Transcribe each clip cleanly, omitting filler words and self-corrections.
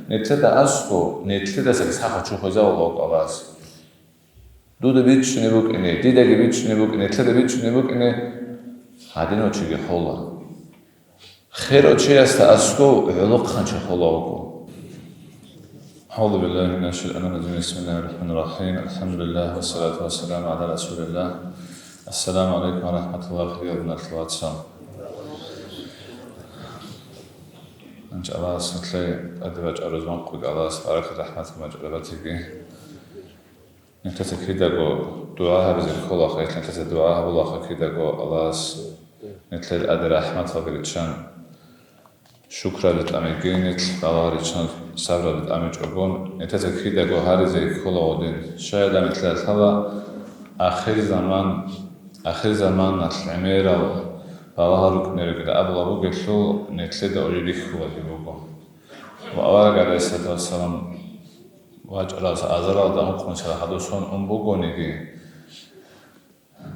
ნეთლედა ასკო ნეთლედა საკ ჩუხოზა ოლოკალას დუდე ბიჩნე ბუკინე დიდეგი ბიჩნე ბუკინე ნეთლედა ბიჩნე ბუკინე ადინოჩიგი ხოლა ხეროჩიასთა ასკო ელოხანჩე ხოლაოკო أعوذ بالله من الشيطان الرجيم بسم الله الرحمن الرحيم الحمد لله والصلاة والسلام على رسول الله السلام عليكم ورحمة الله وبركاته أنت الله سنتلي أدبج أرزمان قد الله سبحانه رحمة مجربتك أنت تكيدكو دعاء بزي كل خير أنت تدعاء والله كيدكو الله نتلي أدر رحمة وبركاته شكرا لتأمينك الله رجال صبر لتأمينكم أنت تكيدكو هارزي كل ودين شاهد مثل هذا آخر زمان العميرة الله ركنه كده أبلا بقولوا نتلد أوليك هو ديبوكو وأول عليه الصلاة والسلام واجعل أزرع دمكم سلا حدثون بوكو نيجي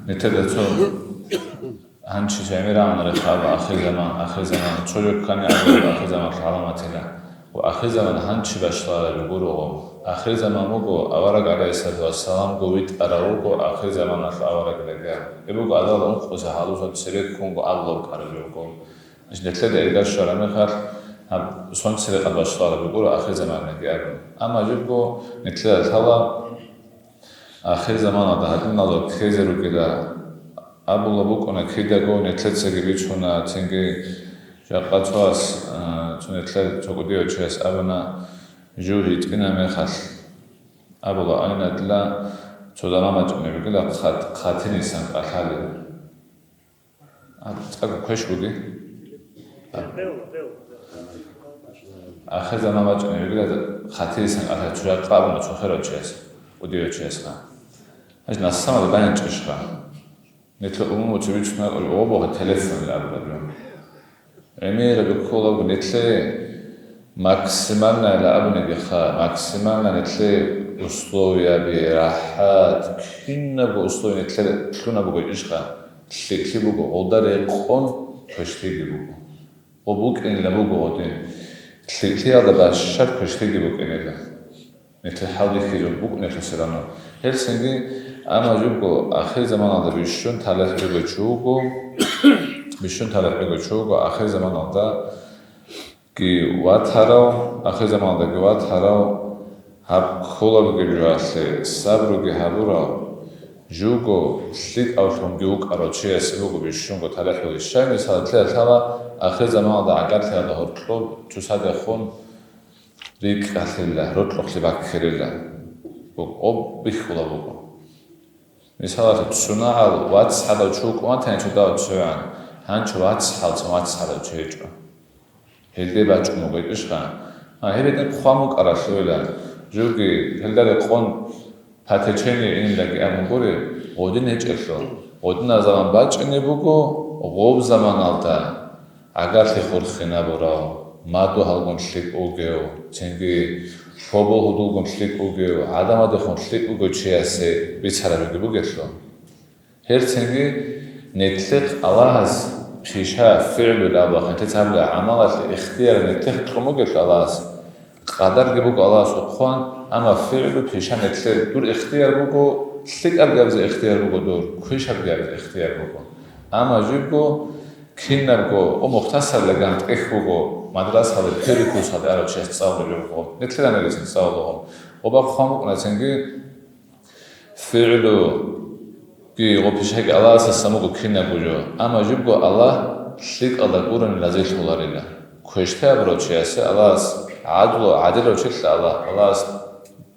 نتلد تو هنشي عميرة عن رخاب آخر زمان شجر كان يعمل آخر زمان حرامتنا وآخر زمان هنشي بشلال بقولوا آخر زمان بوكو أول عليه الصلاة والسلام قويت أراوكو آخر زمان أول عليه يبقى على الله خص حالوسات سرير كونغو الله كارجوكو مش نتلد إيجار شرع مخر هم سون سرير قد بشلال بقولوا آخر زمان نجار أما جبكو نتلد هلا آخر زمان هذا هدنا لو كيزرو كده أبو لبوكو نكيدا جو نتلد سجيبيشونا تيجي جاقتواس نتلد تقوليو تشيس أبنا جوري تكنا مخل أبو لا أين دلا تودانا مجموعة كده خاتني سان قحالي أتاكو كويش بودي آخر زمان مجموعة كده خاتني سان قحالي تجا قابلنا تخيرو تشيس وديو تشيس خا هج نسمع لبنان تشيش خا نتلو أمو تبيش نقول أوبو التلفون الأبدا عمير بكولا بنتلي ماكسيمالنا لأبني بخا ماكسيمالنا نتلي أسلوبيا براحات كنا بأسلوبي نتلي تلونا بقول إيشخا تلي بقول غدار يقون كشتي بقول وبوك إن لبقول غدين تلي هذا باشر كشتي بقول إن لا نتلي حاولي خير بوك نتلي سرانو هل سنجي أما جوكو آخر زمان هذا بيشون تلاش بيجوكو بيشون تلاش بيجوكو آخر زمان هذا كي واتهراو آخر زمان هذا كي واتهراو هب خولا بگیرد صبر و گهبورا جوگو سلیت آوشون جوگ آراچی اسبوگو بیشونگو تلاش بگیرد مثلا تلا آخر زمان دا عقل تلا هرتلو چوساد خون ریک قتله رتلو خلیبک خیره بگ آب بیخولا بگو مثلا تسونا عال واتس حالا چوک وان تنی چودا چوان هنچ واتس حالا چیچو هیچی بچه موقعیش کن هیچی خاموک آراشویلا جوگی هلدار قون پاتچینی این لگی امروزی قدی نچشلو قدی نزمان بچه نبودو غوب زمان آلتا اگر خورخی نبورا مادو هالگون شلیک اوگیو چنگی فوبو هدوگون شلیک اوگیو آدم آدخون شلیک اوگیو چیاسی بیچاره بگیرشلو هر چنگی نتلق الله پیشها فعل لابا خنت تابل عملات اختیار نتلق تموگش الله قدر جبوك الله سبحان أما فعل پیشا نتلق دور اختیار بگو سلیک ابگابز اختیار بگو دور کش ابگابز اختیار بگو أما جبو کین نبگو او مختصر لگند اخ بگو مدرسه هذا پیریکوس هذا عربی استعمال بگو نتلق نگیسن استعمال و با خاموک نتنگی فعلو کی او پیشا که الله سموگو کین نبوجو أما جبو الله سلیک الله قرن لذیذ هلاریلا کشته ابروچی است الله عادل وشكل الله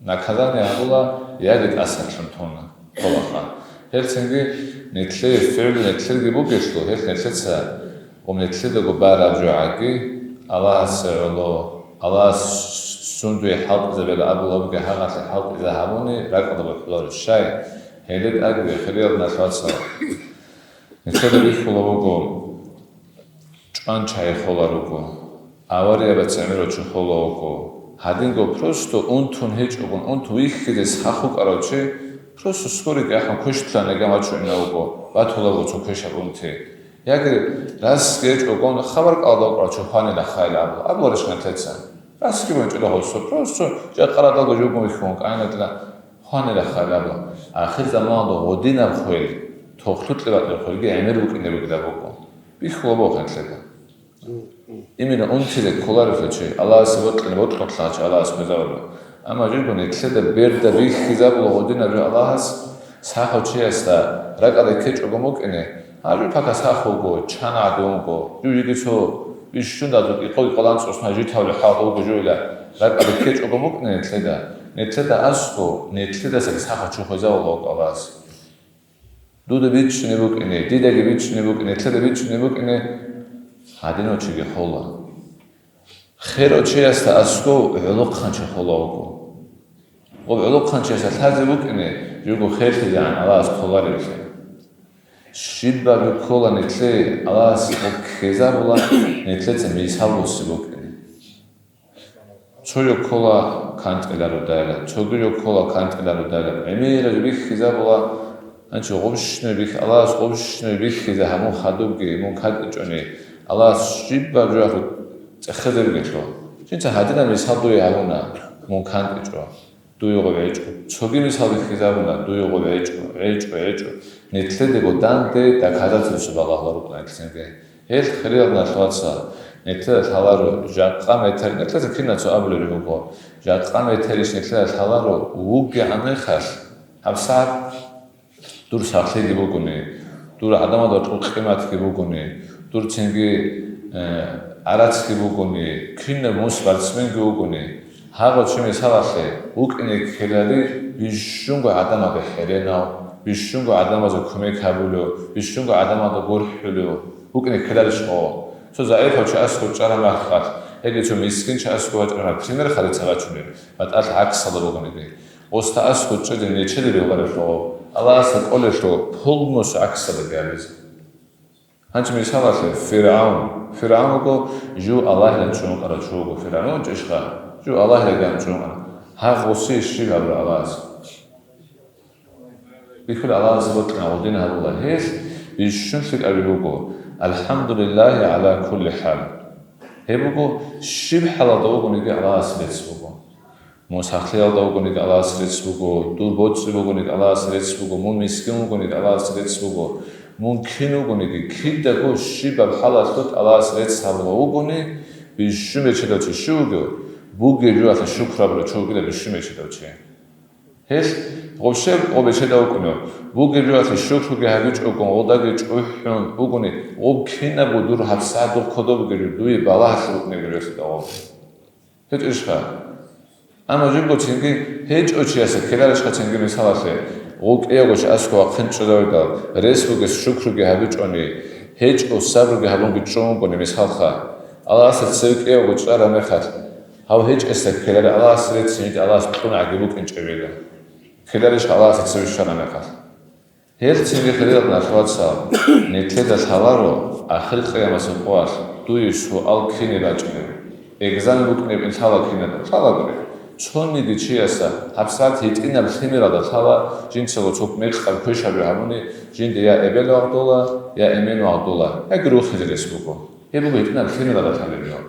نكذاني الله يجد أسهل شمتونا طبعا هل سنجي نتلي فعل نتلي بوجشلو هل نتلسا ومنتلي جبارة جوعكي الله سعلو الله سندوي حلق زبل أبو لبك حقت الحلق إذا هبوني ركض بالخلال الشاي هلد أجري خليل نشاطا نتلي بيخلو بقو جان شاي خلارو أوريا بتسميرو تشخولوكو هادينغو بروستو أنتون هيج أبون أنتو ويخدس خاخوك أراچه بروستو سكوري كأخم كشتلا نجاماتشو إناوكو باتولوكو تو كش أبونتي ياكري راس جيج أبون خبرك أدوك أراچو خاني لخايل أبو أبورش نتلتسا Aski boyunca da olsa prosto jaqarada gojumu ikhon qainatla xanela xalabo axir zamanda godina xoel toxtutlebat xoelge emeru kinebuk daboko bixlobo xatleba იმენა უნციდე კოლარიფეჩი ალას ვოტყნე ვოტყნაჩ ალას მეზავრო ამა ჯიგონე თხედა ბერდა ვიხიზაბლო ოდინა ალას საჰოჩიესდა რაკადე ქეჭო გომოკენე არი ფაკა საჰოგო ჩანა დონგო ჯუჯიგიცო ვიშუნდა იყო ყოლანწოს მაჯითავლე ხალხო გუჯუილა რაკადე ქეჭო გომოკენე თხედა ნეთედა ასკო ნეთედა საჰოჩო ხოზავლო ყალას დუდე ვიჩნე ბუკენე დიდეგი ვიჩნე ბუკენე თხედა ვიჩნე ბუკენე Adinočige hola. Xeročijasta asko velokhanče hola oko. O velokhanče sa thaze bukene jugo xertigan alas kolarifle. Shibba bukola netle alas okkezabula netletse mishavlosi bukene. Çoyo kola kantqelaro daela, çoyo kola kantqelaro daela. Emira jubi xizabula ancho qobshne bik alas qobshne bik xiza hamu khadubge mon khadjone Allah shibba juahu tsakhadergetlo 진짜 하디나 미사도에 하구나 mon kantjo 두요고 외죠 저기 미사도 xiza구나 두요고 외죠 네틀데고 단데 다 가자츠스 바가하로 플랜트생게 헬 크리어나 쏘아차 네틀 살아로 자qa 메탈 네틀 키나초 아블르고 자qa 메탈이스 네틀 살아로 우게 안ეხარ 합사 둘 사슬이 보고네 둘 아담아도 톡크마트게 보고네 tur chengi aratski buguni kinne musvarsmen guguni hago chimi salaxe ukne kelali bishungo adama be herena bishungo adama zo kumekabulo bishungo adama do gorhulo ukne kelali sho so zaifo chasko charama khat ege cho miskin chasko charama primer khali tsagachune bat al aksala buguni osta asko chede nechede begare sho allah sa qole sho pulmos aksala galis Hanci mi salahle Firaun go ju Allah la chun qara chugo Firaun jishqa ju Allah la gam chun ha ghosi shi gabra alas bikul Allah zbotna udin Allah hes bishun fik abigo alhamdulillah ala kulli hal hebugo shib hala dogo ni Allah sretsbugo musakhliyal dogo ni Allah sretsbugo dur botsbugo ni Allah sretsbugo mun miskin go ni Allah sretsbugo ممكن وقولي كده كوشي بحالة صوت الله سريت سامو وقولي بيشومي شده تشوجو بوجي جوات الشكر بلو شوجو ده بيشومي شده تشي هيش غوشة غوبي شده وقولي بوجي جوات الشكر جهاجج وقول وداجج وحن وقولي ممكن بدور حفصة دور كده بيجري دوي بالله شروط نيجري سده وقول هيش إيشها أما جنبو تيجي هيش أشياء كلارش خاتيجي مثلاً ოკეოგოშ ასკო ახენჭდავდა რესპუგეს შუქრუგე ჰაბიჭონი ჰეჭო საბრუგე ჰაბონგი ჭონგონი მის ხალხა ალასე ცეკეოგო ჭარა მეხარ ჰავ ჰეჭ ესე ქელარე ალასე რეცინით ალას პტუნა აგიბუკენჭებიდა ქელარეშ ალასე ცევიშანა მეხარ ჰერცინი ხელად ნახავცა ნეთლედა სალარო ახალ ყიამას ყوار დუიშო ალქინი რაჭნე ეგზამენ უკნები თალაქინა და თალაგრე ჩონი დიჩიასა აბსალუტ იტინა ფიმერადა თალა ჯინცელო ჩოკ მეყარ ქეშაბი ამონი ჯინდია ებელო ავდოლა ია ემენო ავდოლა ეგრო ხიზრეს ბუკო ებუგე იტინა ფიმერადა თალებიო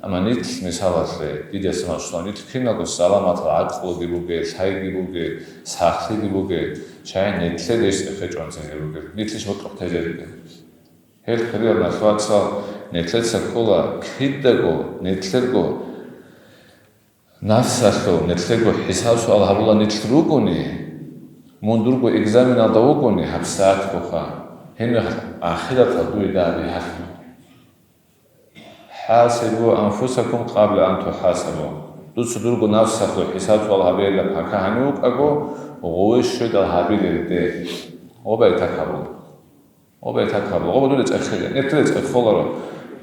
ამანით მისალასე დიდეს მასლანით ქინაგო სალამათა აკყოდი ბუგე საიგი ბუგე სახიგი ბუგე ჩაი ნეთლედეს ხეჭონცენ ბუგე ნეთლის მოკრთეჟერიდე ჰელ ქრიო ნახვალსა ნეთლეცა ყოლა ქიდდაგო ნეთლერგო ნასახო ნეთლეგო ჰისავსო ალჰაბულა ნეთლრუგონი მონდურგო ეგზამენა დაუგონი ჰაბსაათ ხოხა ჰენე ახირათა დუიდა ბიჰა ჰასიბუ ანფუსაკუმ ყაბლა ან თუჰასაბუ დუცდურგო ნასახო ჰისავსო ალჰაბელა ფაქაჰანი უკაგო ღოეშე და ჰაბილედე ობეთაკაბუ ობედული წეხელი ნეთლე წეხოლარო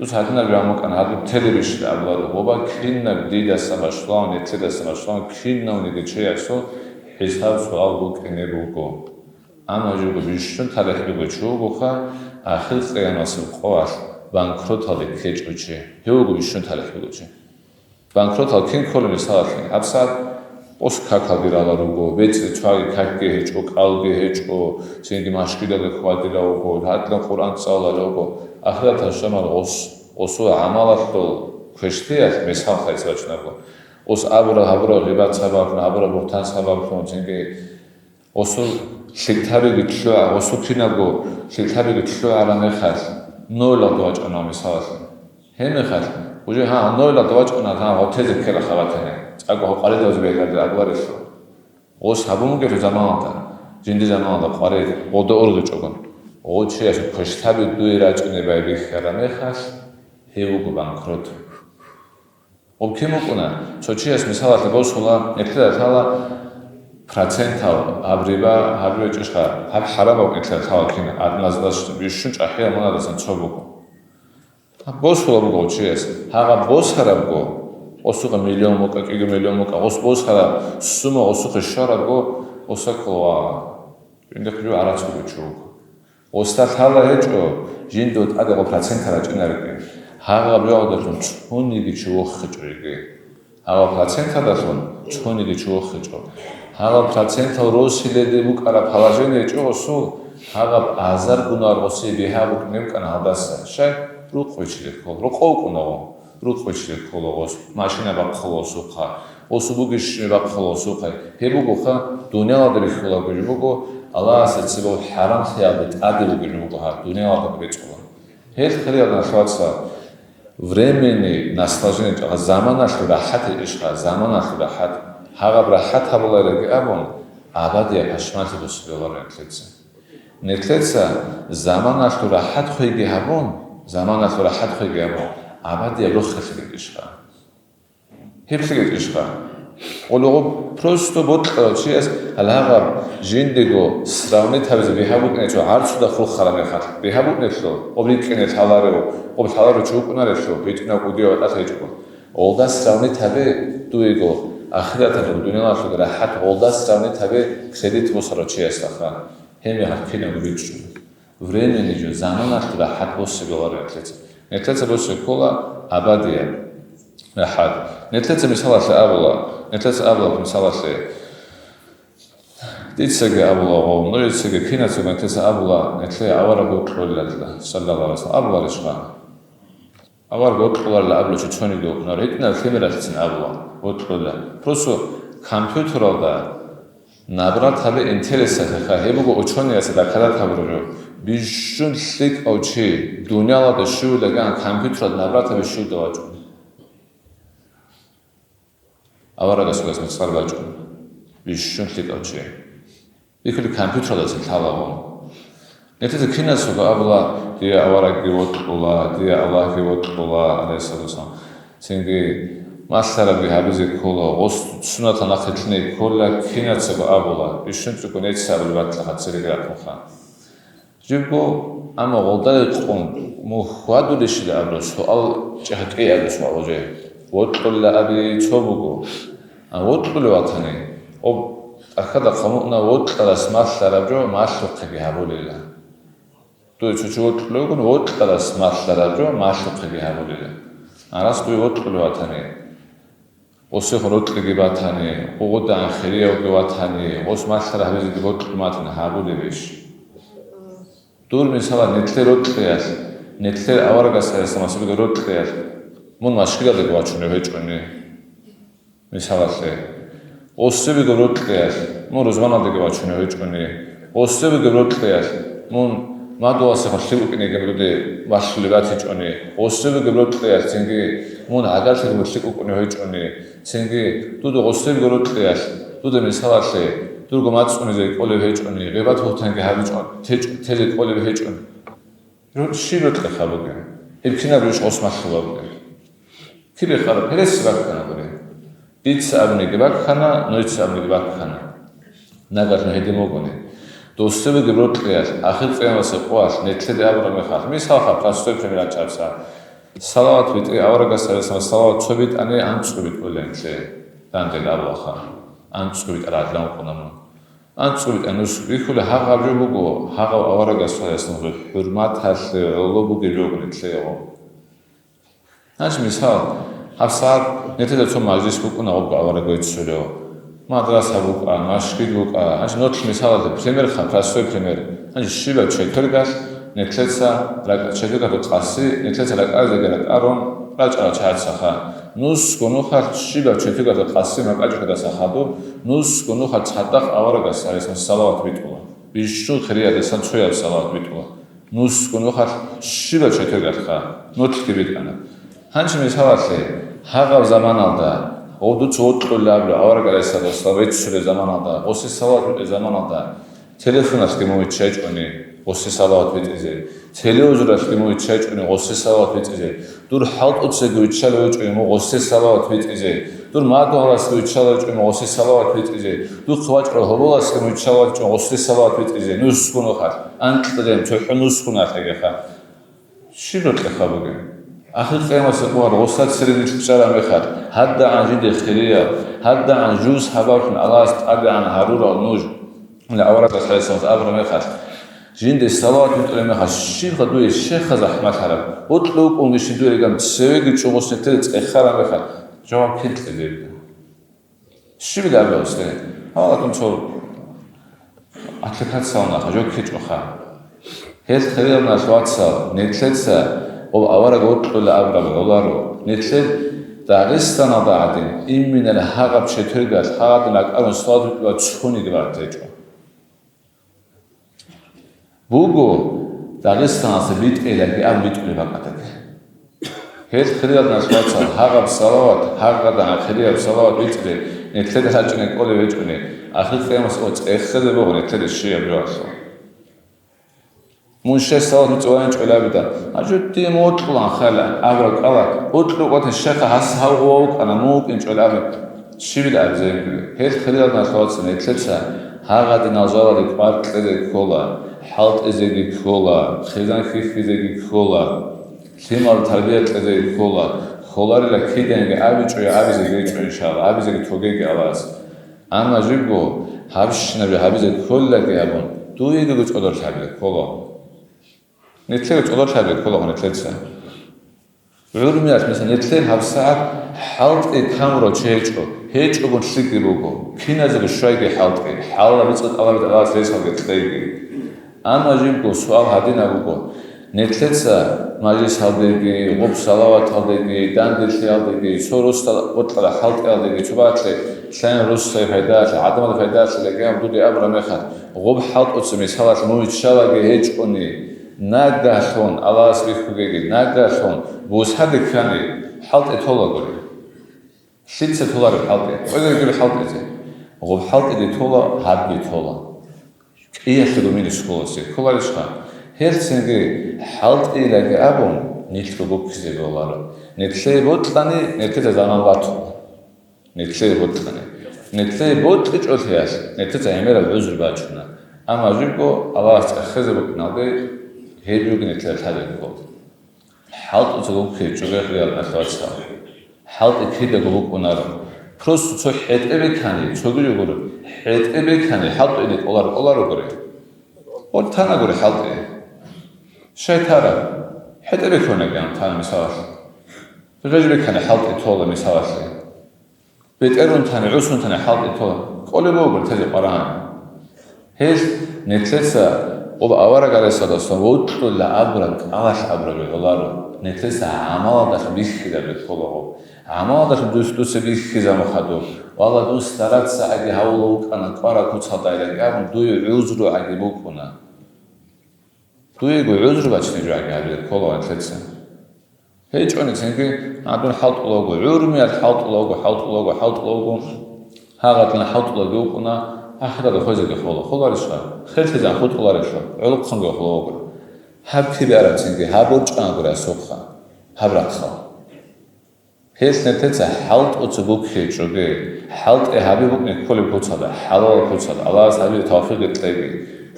Dus hatten wir auch an hat television aber oba kinna dida samashlan etcetera samashlan kinna unige cheyaso hesab sual buk enebugo ama jugo bishun tarixbigo chugo kha akhir qiyanasim qovar bankrotali kechuchi jugo bishun tarixbigo chi bankrotal kin kolmi saatli absat os kakagirala rugo vetsi twagi kakge hechko qalge hechko sengi mashkida khwadila ugo hatla quran tsala rugo ახლა შემალ ოსო ამალათო Kuştiyat misal kaysa açınargo. Os abura ribat sabab, abura burtan sabab çünkü osu şiltabi gütlü, osu kinago şiltabi gütlü alane khas. Nola doğaç ana misal. Hem khas. Ucu ha nola doğaç ana ha oteze kela khavatene. Ago qari doz begardi agvaris. Os habum ge zamanında. Cindi zamanında qari oda ordu çoğun. O çeşe kuştabi duyraç ne bayri kharame khas. Heugu bankrot. Obkemokuna, sochias misalat lebosula, ekla thala procental abriba habrichqa, hab haraba ekla thala kina adnazdas bishunch ahia monadasan chobuko. Bosula bugo chias, haga bosharabgo, osuqa million moka, kigo million moka, boshara sumo osuqa sharabgo, osakwa, indeklu aratsku chuko. Osta thala hecho, jindot adego procental achinarik. Haga biodalun chunigi chuokhjrigi. Haga placenta dalun chunigi chuokhjro. Haga placenta rosilede bukara palajene chosu. Haga azar gunar osi bihabuk nemkana hadasa. Shay ruqvichlik kol. Ruqokuno. Ruqvichlik kolos. Mashina baqolosuqa. Osubugish baqolosuqa. Hebuguqa dunyada bixulagujugo. Allah satsibo haram khiyabet adibugujugo ha dunyada bechqo. Hel khriyadan khwatsa времени наслаждение заманашли рахати ишха заманашли рахат хагаб рахат хабулареги абон абадия пашмати бусбелар нетлеца заманашли рахат хоиги абон заманашли рахат хоиги абон абадия руххи ишха хипсиги ишха олого просто ботла чиес алага жиндего сравнить тавзе биҳабутне чо арчуда хух хараме хат биҳабутне шо обликене таларо об таларо чукунаре шо битна кудио атаҷко олда сравнить таве дуего ахирата дуниёна шо раҳат олда сравнить таве кредит мусаро чиес аха хеми хакина губичу времени жо заманаш раҳат босибелар нетлеца босе кола абадия раҳат нетлеца мисаласе абула нетлеца абула мисаласе Ditsege abula, noitsege kinatsu netlesa abula, netle awara gotqolatla sallallahu alaihi wasallam abula rishqa. Awara gotqolarla abula choni do, noritna femeratsin abula gotqola. Prosto kompüterda nabrat habe interesa kha hebugo ochoni asa da kala taburo. Bishunlik auchi dunyada shu lagan kompüterda nabrat habe shu doajo. Awara gasugas mesarbajo. Bishunlik auchi იქული კომპიუტერაზე თავავო. ნეთეზე ქინასო აბლა დია ავარაგი ვოტყოლა, დია ალაჰი ვოტყოლა, ალესალოსა. ცინგი მასარაბი ჰაბიზე ქოლა, ოს სუნათან ახეთნე ქოლა ქინასო აბლა. ისუნწუ კონეცაბლ ბატლახაცერი გაკოხა. ჯიბო ამა ღოლდა ყონ მოხვადულიში და აბლა სოალ ჭაჰკი არის ვაოჯე. ვოტყოლა აბი ჩობუგო. ა ვოტყოლა ვათანი. ო ახლა ხომნა ვოტყალას მასლარაბჯო მასლოხები ჰაბოლილა თუ ჩუჩუოტყლოგონ ვოტყალას მასლარაბჯო მასლოხები ჰაბოლილა არას თუ ვოტყლოათანი ოსე ხოროტყიგი ბათანი ოღოდან ხერიაოგი ვათანი ოს მასლარაბიზი ვოტყმათან ჰაბოლიβიშ დურ მისალა ნეთლეროტყიას ნეთლერ ავარგასა მასები როტყიას მონ მასშიგადე გვაჩუნე ვეჭვენი მისალასე Ossebi gorotqiyas, mon rozmanade gevachune veçuni. Ossebi gorotqiyas, mon madoase xliqine gebrude vashlivati çoni. Ossebi gorotqiyas, çünkü mon agarse xliqune veçuni. Çünkü tudo ossebi gorotqiyas, tudo misalase, turgo matsunize qole veçuni. Gebat hotan gehaviçon, teze qole veçuni. Shibotqe xaboge. Ebkina bish osmaxloge. Kile xara peres vakana gore. It's abnegi bakkhana, noits abnegi bakkhana. Nagarno hedemogone. Dosteve gebrotqiyas, akhir qiyamase qwas, netlede abrame khar. Misakha prastoy premiračavsa. Salavat vitqi avaragasaresa salavat chobit ane antsqvit qolentle. Dandel avlaxa. Antsqvit radlan qonam. Antsqvit anus ikule haqabjobugo, haqa avaragasaresa hurmat hasle, lobugi jognetleo. Ash misal Afsar netede ço majlis bukuna obga avara goitsuleo. Madrasa buka, mashkil buka, anj notl misalate premier kha, prastoy premier. Anj shiba chetorgas, netletsa, četega do qasi, netletsa raqaze garat aron, قاچا چاعسخا نوس كونو خا شيبا چتيگا قاسيما قاچا داسخادو نوس كونو خا چادخ اورگاس არის სალავათ მიტყვა ბიშუ ხრია და სანცოია სალავათ მიტყვა نوس كونو خا شيبا چتيگا ხა ნოთკი ვიტანა ჰანჩი მისავასე ჰაღავ ზამანალდა ოდუ წოთყლაბა აურგაისა და სავეცურე ზამანალდა ოსი სალავათ ზამანალდა تلفونش که موی چه کنی قصه سالات بیتیزه تلویزیونش که موی چه کنی قصه سالات بیتیزه دور حالت اتسه گوی چلوی کنی مو قصه سالات بیتیزه دور مادو هلاس گوی چلوی کنی مو قصه سالات بیتیزه دور خواج رو هلاس که موی چلوی کنی قصه سالات بیتیزه نوس کنو خر انت داریم تو نوس کنه خیلی خر چی رو تخا بگه آخر قیمت سپار قصه سری چرا میخواد حد عن جد خیریه حد عن جوز حبارن علاست حد عن حرور النوج لا أورد الحساس أبرم يخاف جند الصلاة بتقول ما خش شيء خدوه الشيخ زحمة حرب أطلق ونقش دوره جم تسوي شو مش نتلت إخرام يخاف جواب كنت لذيذ شو بدي أقول أصلاً هذا كم شو أتلقى تصاونا خجوك كيش أخا هذا خير من الصلاة صار نتلت سا أو أورد أطلق لأبرم دولارو نتلت داغستان ضاعتين إن من الحقب شترجت حقب نقارن صلاة وتشوني دوار تجوا بوجو داغستان سبيت إلى أم بيت بفقتك هيد خليل نسوات صار هاغب صلوات هاغب عن خليل صلوات بيت نتلد هالجنة كل بيت آخر قيام صوت إخذ بقول نتلد الشيء بيوصل منشأ صلاة متوانج ولا بدا أجد دي موطلع خلا أبرك الله أطلق وقت الشيخ هس هووك أنا موك إنش ولا بد شيء بدا أبزين هيد خليل نسوات صار نتلد هاغد نظر لكبار كذا كولا حالت إزاي كولا خزان خيف إزاي كولا ثمار تربية إزاي كولا خلاري لكيدنج أبي شوي أبي زي إن شاء الله أبي زي توجي علىs أما جيبو هابش نبي أبي زي كولا كيابون دوي دوج أدور شابي كولا نتلقى أدور شابي كولا ونتلقى رغميات مثلا نتلقى هبساعة حالت كاميرا تشيجو هيج أبون شيكي بوجو كنا زي شوي حالت حالا بيسقط الله بدأ ليس هذا تلاقي أنا جيبو سؤال هذين أبوكو نتلقى مجلس هذيكي غب صلوات هذيكي داندل هذيكي سوروس وطلع حالت هذيكي شباتلي شان روس فايدات عدم الفايدات اللي جام دودي أبرا مخات غب حالت أتسمي صلاة مويت شواجي هيج أني ناقاشون الله سبحانه ناقاشون بوس هذا كاني حالت إطولة قولي شيء تطلع بحالت وإذا يقول حالت إزاي غب حالت إذا طولة هذي طولة إيه خدوا من الشكل سي كل رشقة هرتسنجي حالت إلى جابون نيتلو كذي بالله نتلي بوتلاني نتلي زمان باتو نتلي بوتلاني نتلي بوت إيش أثياس نتلي عمير العذر باجنا أما جيبو الله خذ بكنادي هيجوك نتلي هذا الجود حالت أتلو كذي جوجا خلال أثواتها حالت كذي جوجو كنارم просто цо ჰეტებიქანი ცოგიუგური ჰეტებიქანი ჰალტი ოლაროგური ოთანაგური ჰალტი შეთარა ჰეტებიქონეგან თან მისავაში რეჟიბიქანი ჰალტი თოლა მისავაში ბეტერუნთან უსუნთან ჰალტი თოლა ყოლებოუგურ თეზე ყარან ჰეს ნეთლესა ობა ავარაგარესა და სოვუტლა აბრა ყალაშ აბრა ოლარო ნეთლესა ამალა და მიხიდა ბეთოლო عماده دوست بیخیزم خدو والا دوست دارد اگه هولو کنه کارا کوچه دایره دوی عذر رو اگه بکنه دوی عذر بچه جو اگه هبید کلا انتلسه هیچ اونی که عدون حالت لوگو عرمیت حالت لوگو هاگتن حالت لوگو کنه آخر ده خوزه که خلارش خیلی تیزن خود خلارش علق خنگه خلوگو هب کی بیارد که هبرج آنگوره سوخه هبرد خال هیچ نتیجه حالت اتوبوک هیچوگه حالت اهابی بود نکولی کوچاده حلال کوچاده الله از هبی توفیق تلاقی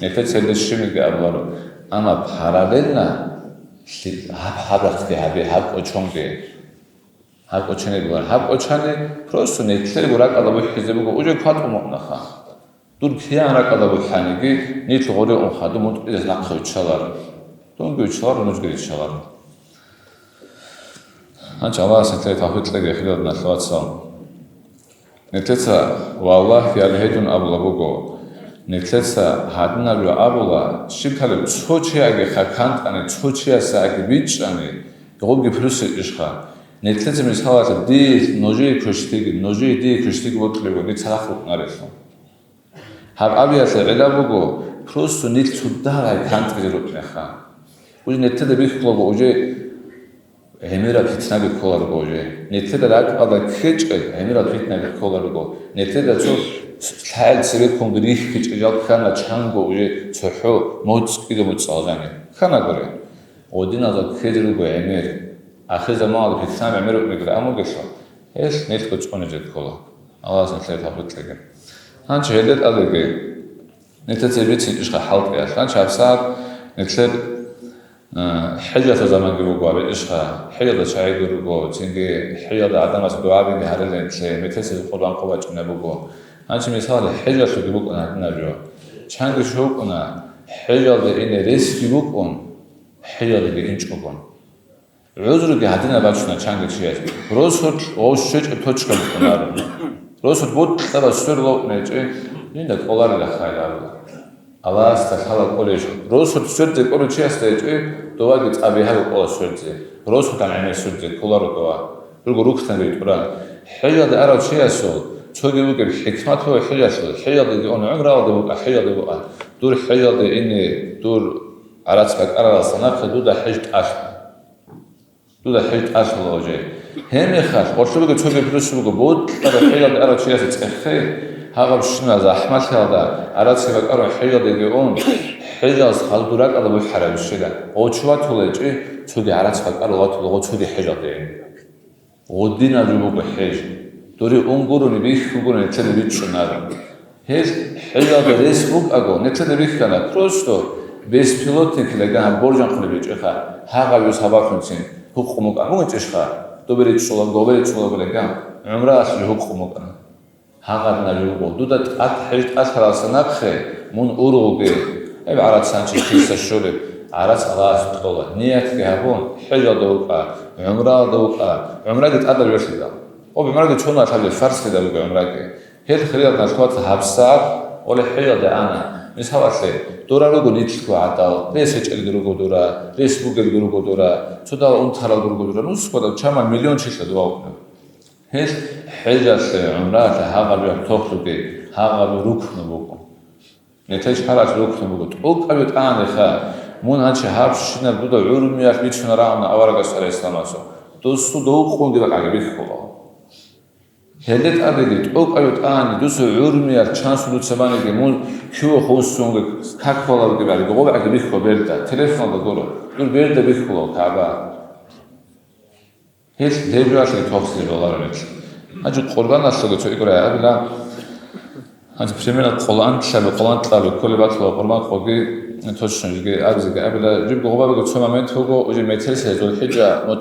نتیجه دشتی میگه ابلارو اما پارالل نه هب رختی هبی هب اچونگه هب اچانی بیار هب اچانی پروستو نتیجه برای آدم خیزه بگو اوجه کات بمون نخا دور کیان رک آدم خانگی نیت غوری اون خادم مود از نقشه چالار دون گوچلار و نجگری چالار هنچ الله سنتي تحويت لقي خلال نخوات صام نتلسا والله في الهيدون أبلا بوجو نتلسا هادنا بيو أبلا شبكة تشوشي أجي خكانت أنا تشوشي أسا أجي بيتش أنا يقول جبرس إشخا ნეთლეცი მისხავაცა დი ნოჟი ქუშტიგი ნოჟი დი ქუშტიგი ვოტლეგო ნი ცახუ ყარესო ჰაბ აბიასე რედაბუგო просто нит цудара кантгирут нახა უჯ ნეთლე ბიხლობო უჯე ემერა ფიცნაბი ქოლარგო უჯე ნეთლე რაკადა ქეჭე ემერა ფიცნაბი ქოლარგო ნეთლე ცო საერთოდ სერეკონდრი ქეჭეჯალ ხანა ჩანგო უჯე ცოჰო მოწკიდო მოწალზანი ხანაგორე ოდინაზა ქეჯრუგო ემერ ახე ზამალ ფიცნაბი ემერო მიგრა ამოგესო ეს ნეთლე წონეჯე ქოლა ალას ნეთლე თაფუწეგე ან შეედეთ ადეგე ნეთლე ვიცი შეხა ჰალტია ან ჩავსა ნეთლე حجة زمان جروجو أبي إشها حجة شاي جروجو تيجي حجة آدم أس دوابي بهرلين تلاقي متسي القرآن قوة جنبوجو أنت مثال حجة شو جروج أنا نرجو چند شو أنا حجة إن ريسك جروج أن حجة اللي إنش كون عذر جهدنا باشنا چند شيء روسود أو شيء توشكل كنار روسود بود تبى سرلو نيجي يندك أولار لخيال الله استخدام كلش روسود سرد كل شيء استيجي دوغي صابي هاو قول سرد روسود عن سرد كولارو دوا 그리고 루크탄이 돌아 해야도 알아 취했어 저기게 حكمته حياسه حياده اون عمره دو حياده دور حياده اني دور عرفت قرار صنف دو حجت اش دو حجت اش لوجه هم خاص قرشوبه 저기 플러스고 못 따라 حياده 알아 취했어 ጸխე هاغب شنا زحمت هذا عرفت قرار حياده اون حجاز خالدورак 아다 حرام شده اوچوا تولجي 저기 عرفت قرار لو 저기 حياده 오디나 주고 해지 도리 옹고로니 비후고는 텔레비전나라 해지 해야도 레스북 하고 네텔레비전나 프로스토 베스 필로틱레가 보르장 콜레비치카 하가요 사바콘신 후쿠모가 홍치카 도베리 촐라 그래가 음라스 후쿠모가 하가나 주고 두다 딱 해지 아스라스나케 문 우르게 에 알아찬치 키스쇼레 عرس الله سبحانه نيت كهبون حجة دوقة عمرة دوقة عمرة تقدر يرشدا أو بمرة شونا تبي فرس كده بقى عمرة هي خلينا نشوف هبسار ولا حجة ده أنا مش هواسي دورا لو قلت لكوا عطاو ليش هيك لو دورا ليش بوجل لو دورا شو ده أنت هلا لو دورا نص كده كم مليون شيء دوا هي حجة عمرة هذا اللي تخلقه هذا اللي روك نبوكم نتيجة حالات روك نبوكم أو قبل أنا خا مون هنچه هر شینا دودا عرمیات بیچونه رامنا آوارگاس سر اسلاماسو دوستو دو خوندی و عقبی خوبا هدت آدیت اوک آیت آنی دوستو عرمیات چانس دو سبانی که مون کیو خوستونگ کاک بالا بگی باری دو عقبی خوب برده تلفن دارو دور برده بیخوبا کابا هیچ دیویاسی توکسی دلارنیت هنچه قربان استوگه تو ایگوره ابلا هنچه پیشمینا قلان تلاب کلی باتلا قربان خوگی точно иге абзига абла жиб гобаго чо момент хого уже метрс зул хиджа мо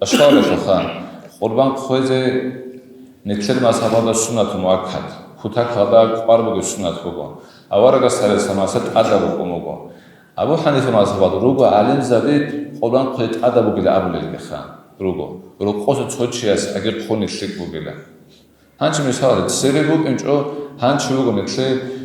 ашхала шоха қурбан khoze нетлер масабада суннат муаккад хутак хада қарбуго суннат хого аварага сар самасат адабу комого абу ханифа масабад руго алим завид қурбан khoze адабу гила абулел геха руго қосо чочиас агер khoни шик бугила ханчи мисал серебук инчо ханчи уго нетле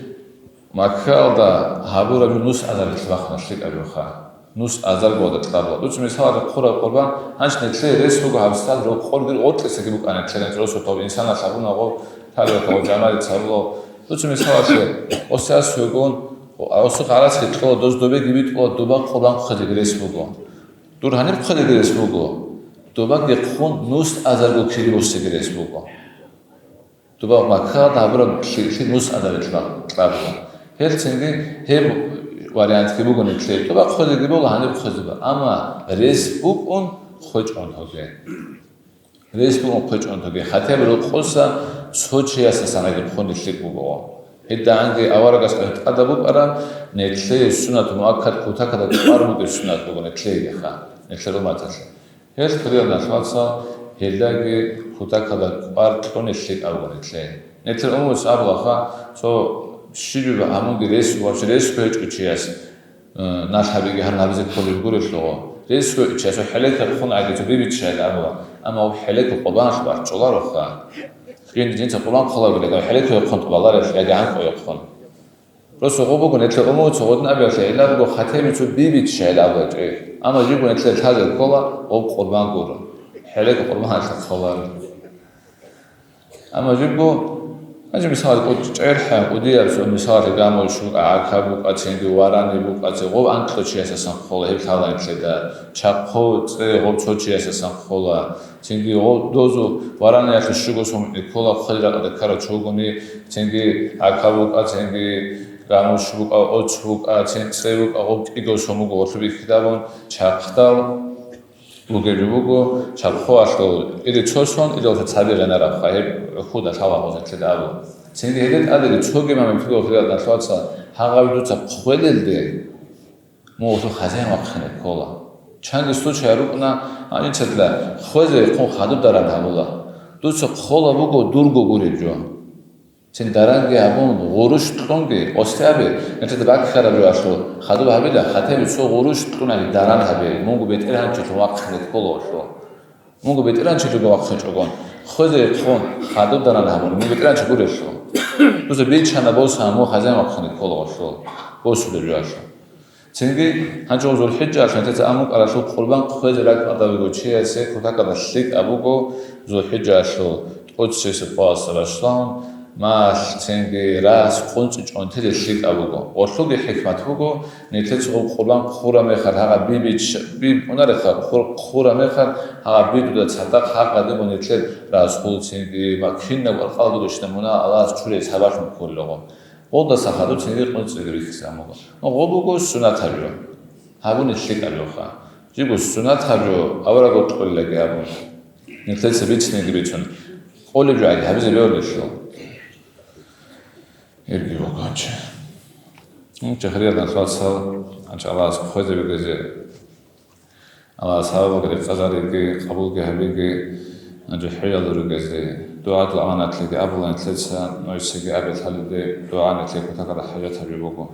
макалда хабура нус азар ислахна шик абиха нус азар года тлабла дуч мисал қура қурбан ханч нетле ресбуго хабстал ро қоргир отлесе гибу кана тлен росо то инсана сабуна го тало то ҷамали цабло дуч мисал осас сӯгон осо қарас ки то доз добе гибит о доба қурбан ходи ресбуго дур ханир ходи ресбуго доба ки хун нус азар го кири босте ресбуго доба макалда хабура шик нус азар тлабла هرچندی هم وریانت که بگونید که تو با خودی بگو هنوز خودی با اما رسبوک اون خوش آن هاگه رسبوک اون خوش آن هاگه حتی برای خودسا سوچی است سنگ بخونی شک بگو هیچ دانگی آوارگاس که هد بود برام نتله سنت مؤکد کوتا کد کار بود سنت بگو نتله یخا نتله رو ماتشه هر کلیان نشواتسا هیچداگی کوتا کد کار کنی شک آوگو نتله نتله اونوش آبلاخا تو شیرو همون گریس واش ریس کوچ کوچیاس نشابیگه هر نبض کلی گروش لو ریس کوچیاس و حلق خون اگه تو بیبی چه دارو اما او حلق قبانش بار چولار خا خیلی جنس قبان خلا بله حلق خون قبالار اگه هم کوی خون راست خوب بگو نتل امو تو نبیاشه الا بگو خطه می تو بیبی چه دارو اما جیبو نتل تازه کلا او قربان گورو حلك قربان الخلال أما جيبو أجي مثال قد تعرف ودي أرسل مثال قاموا شو عاقبوا قاتين دواران يبوا قاتين غو أنت شيء أساسا خلا هيك هذا كذا شابخو غو شيء أساسا خلا تيجي غو دوزو واران يأكل شو قسم يكولا خير على كارا شوقني تيجي عاقبوا قاتين قاموا شو أو شو قاتين سيرو غو يجوا شو مو غو كتابون شابختار وجربوجو شابخواشلو إذا تشوشون إذا تتابع لنا رخاء خود شوا هذا كذابو سيدي هذا أدري تشوجي ما مفيدو في هذا الشخص هاغاودو تبخويلدي مو تو خزين وقخنه كولا چند استو چاروقنا أني تدلا خوزي قون خادو دارن هامولا دوچ خولا بوگو دورگو گوريجو سين دارنگي همون غروش تونگي استيابي انت باك خرابو اشلو خادو بهبيدا خاتي سو غروش تونالي دارن هبي مونگو بيتران چتو وقخنه كولا شو مونگو بيتران چتو وقخن چوگون خوزي قون خادو دارن همون مونگو بيتران چ گوريشو دوچ بيچانا بوس همو خزين وقخنه كولا شو بوسو دجاشو سينجي هنجو زول حجة عشان تتأمل على شو قربان خوز لك أدابيجو شيء سه كتاك على الشيك أبوجو زول حجة عشان قدس سباس رشلان ما سينجي راس خونش جون تدي الشيك أبوجو ورشلوجي حكمة بوجو نيتلت قربان خورا مخر هذا بيب ونرخا خورا مخر هذا بيدو ده تصدق حق قديم ونيتلت راس خود سينجي ما كنا والخالد دوشتمونا على شوري سباش مكلهم قد سخادو تنگی قنچ زگریخ ساموگا. نقابوگو سنت هجو. هبون شیک علیوخا. جیگو سنت هجو. آورا گفت قلگی هبون. نکته سبیت نگی بیتون. قلی جو علی هبیز بیاردشو. ایرگی وقانچه. این چهریه دنسات سال. انچه الله از خویزه بگذی. الله از هوا بگذی قزاری گی قبول گی هبیگی. انچه حیال رو گذی. دعاء الأمانة لك أبولا نتلسها نويسك أبد هلدي دعاء نتلك وتقرأ حاجات هبيبوكو